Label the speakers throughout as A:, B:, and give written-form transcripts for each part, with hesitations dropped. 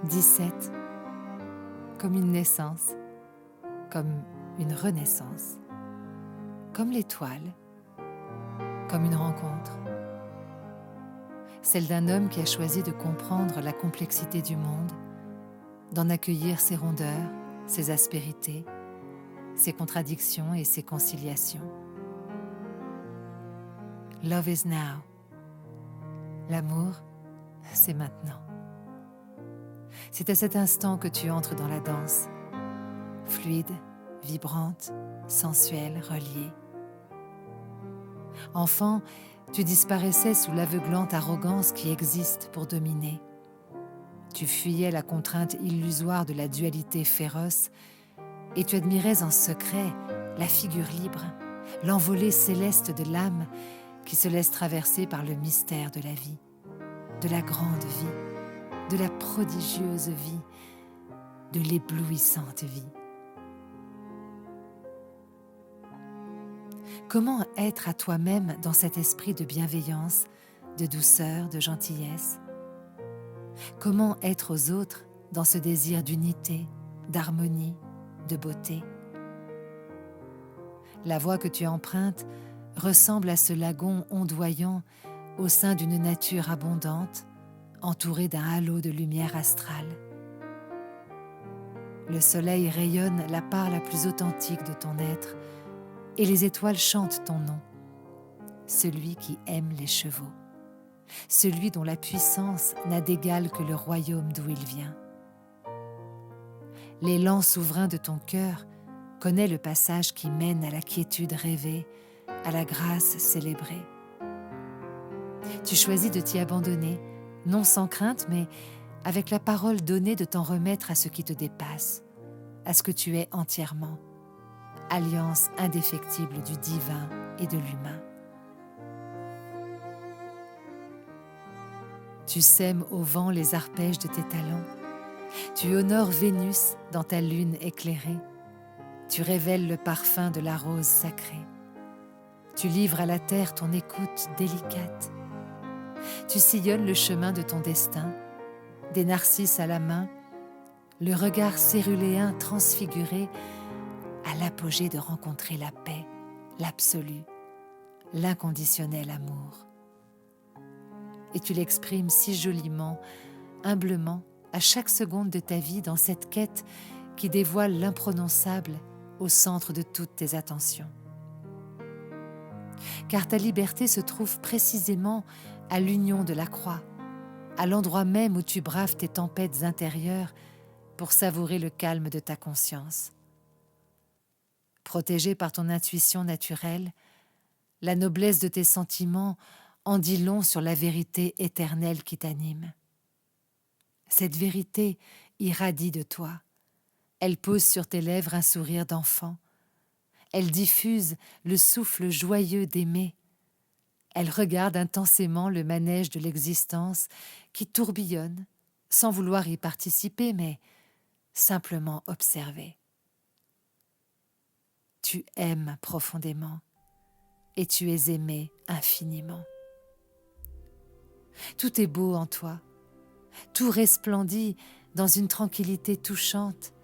A: 17, comme une naissance, comme une renaissance, comme l'étoile, comme une rencontre. Celle d'un homme qui a choisi de comprendre la complexité du monde, d'en accueillir ses rondeurs, ses aspérités, ses contradictions et ses conciliations. Love is now. L'amour, c'est maintenant. C'est à cet instant que tu entres dans la danse, fluide, vibrante, sensuelle, reliée. Enfant, tu disparaissais sous l'aveuglante arrogance qui existe pour dominer. Tu fuyais la contrainte illusoire de la dualité féroce et tu admirais en secret la figure libre, l'envolée céleste de l'âme qui se laisse traverser par le mystère de la vie, de la grande vie, de la prodigieuse vie, de l'éblouissante vie. Comment être à toi-même dans cet esprit de bienveillance, de douceur, de gentillesse? Comment être aux autres dans ce désir d'unité, d'harmonie, de beauté? La voie que tu empruntes ressemble à ce lagon ondoyant au sein d'une nature abondante, entourée d'un halo de lumière astrale. Le soleil rayonne la part la plus authentique de ton être et les étoiles chantent ton nom, celui qui aime les chevaux, celui dont la puissance n'a d'égal que le royaume d'où il vient. L'élan souverain de ton cœur connaît le passage qui mène à la quiétude rêvée, à la grâce célébrée. Tu choisis de t'y abandonner, non sans crainte, mais avec la parole donnée de t'en remettre à ce qui te dépasse, à ce que tu es entièrement, alliance indéfectible du divin et de l'humain. Tu sèmes au vent les arpèges de tes talents, tu honores Vénus dans ta lune éclairée, tu révèles le parfum de la rose sacrée, tu livres à la terre ton écoute délicate, tu sillonnes le chemin de ton destin, des narcisses à la main, le regard céruléen transfiguré à l'apogée de rencontrer la paix, l'absolu, l'inconditionnel amour. Et tu l'exprimes si joliment, humblement, à chaque seconde de ta vie dans cette quête qui dévoile l'imprononçable au centre de toutes tes attentions. Car ta liberté se trouve précisément à l'union de la croix, à l'endroit même où tu braves tes tempêtes intérieures pour savourer le calme de ta conscience. Protégé par ton intuition naturelle, la noblesse de tes sentiments en dit long sur la vérité éternelle qui t'anime. Cette vérité irradie de toi. Elle pose sur tes lèvres un sourire d'enfant. Elle diffuse le souffle joyeux d'aimer. Elle regarde intensément le manège de l'existence qui tourbillonne, sans vouloir y participer, mais simplement observer. Tu aimes profondément et tu es aimé infiniment. Tout est beau en toi, tout resplendit dans une tranquillité touchante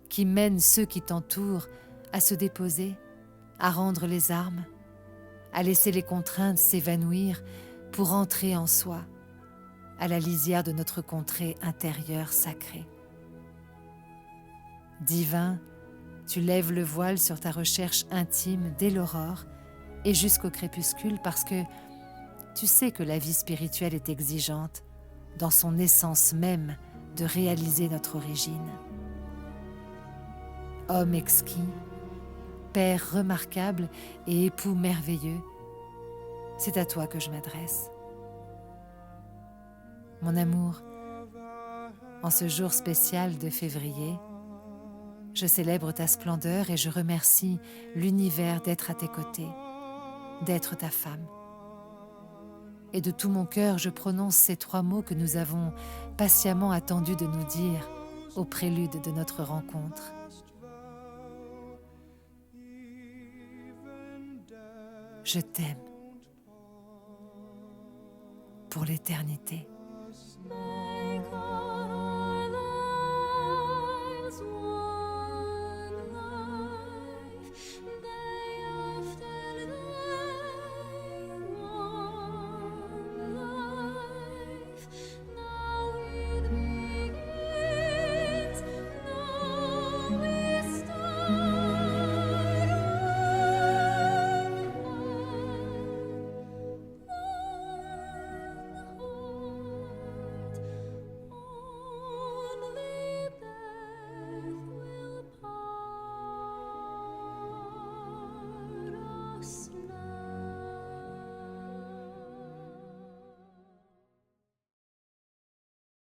A: qui mène ceux qui t'entourent à se déposer, à rendre les armes, à laisser les contraintes s'évanouir pour entrer en soi, à la lisière de notre contrée intérieure sacrée. Divin, tu lèves le voile sur ta recherche intime dès l'aurore et jusqu'au crépuscule parce que tu sais que la vie spirituelle est exigeante dans son essence même de réaliser notre origine. Homme exquis, père remarquable et époux merveilleux, c'est à toi que je m'adresse. Mon amour, en ce jour spécial de février, je célèbre ta splendeur et je remercie l'univers d'être à tes côtés, d'être ta femme. Et de tout mon cœur, je prononce ces 3 mots que nous avons patiemment attendu de nous dire au prélude de notre rencontre. Je t'aime pour l'éternité.